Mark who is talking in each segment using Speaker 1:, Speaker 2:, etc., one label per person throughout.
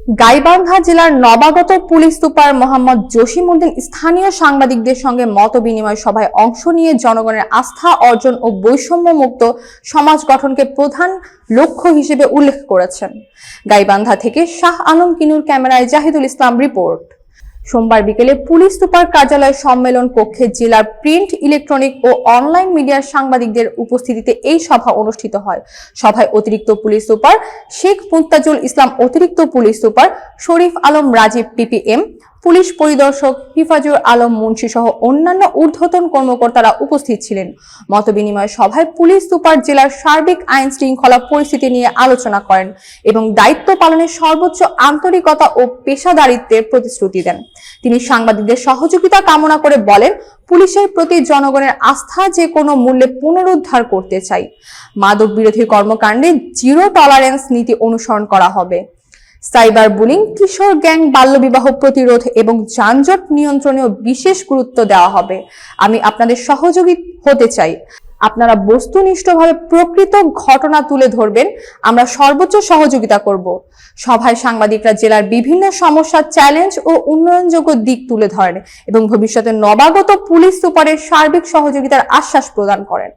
Speaker 1: গাইবান্ধা জেলার নবাগত police super Mohammad Jasimuddin স্থানীয় সাংবাদিকদের সঙ্গে মতবিনিময় সভায় অংশ নিয়ে জনগণের আস্থা অর্জন ও বৈষম্যমুক্ত সমাজ গঠনকে প্রধান লক্ষ্য হিসেবে উল্লেখ করেছেন। গাইবান্ধা থেকে শাহ আলম কিনুর ক্যামেরায় জাহিদুল ইসলাম রিপোর্ট। সোমবার বিকেলে পুলিশ সুপার কার্যালয় সম্মেলন কক্ষে জেলার প্রিন্ট, ইলেকট্রনিক ও অনলাইন মিডিয়ার সাংবাদিকদের উপস্থিতিতে এই সভা অনুষ্ঠিত হয়। সভায় অতিরিক্ত পুলিশ সুপার শেখ মুত্তাজুল ইসলাম, অতিরিক্ত পুলিশ সুপার শরীফ আলম রাজীব পিপিএম, পুলিশ পরিদর্শক হিফাজুর আলম মুন্সি সহ অন্যান্য ঊর্ধ্বতন কর্মকর্তারা উপস্থিত ছিলেন। মতবিনিময় সভায় পুলিশ সুপার জেলার সার্বিক আইন শৃঙ্খলা পরিস্থিতি নিয়ে আলোচনা করেন এবং দায়িত্ব পালনের সর্বোচ্চ আন্তরিকতা ও পেশাদারিত্বের প্রতিশ্রুতি দেন। তিনি সাংবাদিকদের সহযোগিতা কামনা করে বলেন, পুলিশের প্রতি জনগণের আস্থা যে কোনো মূল্যে পুনরুদ্ধার করতে চাই। মাদক বিরোধী কর্মকাণ্ডে জিরো টলারেন্স নীতি অনুসরণ করা হবে। সাইবার বুলিং, কিশোর গ্যাং, বাল্যবিবাহ প্রতিরোধ এবং যানজট নিয়ন্ত্রণেও বিশেষ গুরুত্ব দেওয়া হবে। আমি আপনাদের সহযোগী হতে চাই। আপনারা বস্তুনিষ্ঠভাবে প্রকৃত ঘটনা তুলে ধরবেন, আমরা সর্বোচ্চ সহযোগিতা করব। সভায় সাংবাদিকরা জেলার বিভিন্ন সমস্যা, চ্যালেঞ্জ ও উন্নয়নযোগ্য দিক তুলে ধরেন এবং ভবিষ্যতে নবাগত পুলিশ সুপারের সার্বিক সহযোগিতার আশ্বাস প্রদান করেন।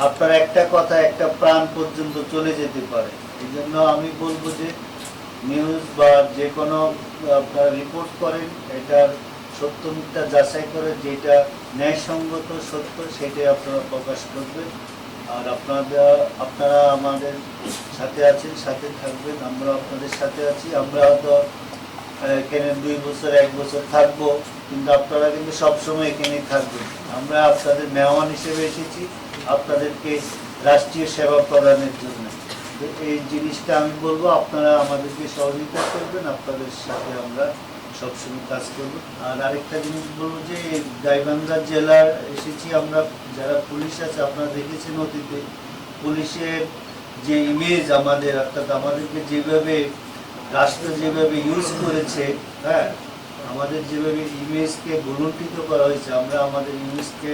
Speaker 2: আপনার একটা কথা একটা প্রাণ পর্যন্ত চলে যেতে পারে, এই জন্য আমি বলবো যে নিউজ বা যে কোনো আপনারা রিপোর্ট করেন, এটার সত্য মিথ্যা যাচাই করে যেটা ন্যায়সঙ্গত সত্য সেটাই আপনারা প্রকাশ করবেন। আর আপনারা আমাদের সাথে আছেন, সাথে থাকবেন, আমরা আপনাদের সাথে আছি। আমরা হয়তো এখানে 2 বছর 1 বছর থাকবো, কিন্তু আপনারা কিন্তু সবসময় এখানেই থাকবেন। আমরা আপনাদের মেহমান হিসেবে এসেছি, আপনাদেরকে রাষ্ট্রীয় সেবা প্রদানের জন্য। এই জিনিসটা আমি বলবো, আপনারা আমাদেরকে সহযোগিতা করবেন, আপনাদের সাথে আমরা সবসময় কাজ করব। আর আরেকটা জিনিস বলবো যে গাইবান্ধা জেলার এসেছি আমরা, যারা পুলিশ আছে আপনারা দেখেছেন অতীতে পুলিশের যে ইমেজ আমাদের, অর্থাৎ আমাদেরকে যেভাবে রাষ্ট্র যেভাবে ইউজ করেছে, হ্যাঁ, আমাদের যেভাবে ইমেজকে ভুলুণ্ঠিত করা হয়েছে, আমরা আমাদের ইমেজকে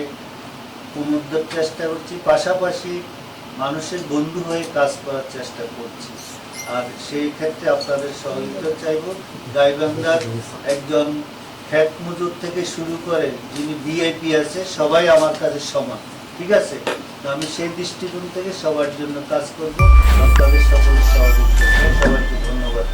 Speaker 2: পুনরুদ্ধার চেষ্টা করছি, পাশাপাশি মানুষের বন্ধু হয়ে কাজ করার চেষ্টা করছি। আর সেই ক্ষেত্রে আপনাদের সহযোগিতা চাইব। গাইবান্ধার একজন খেত মজুর থেকে শুরু করে যিনি ভিআইপি আছে, সবাই আমার কাছে সমান, ঠিক আছে? তো আমি সেই দৃষ্টিকোণ থেকে সবার জন্য কাজ করব। আপনাদের সকলের সহযোগিতা, সবাইকে ধন্যবাদ।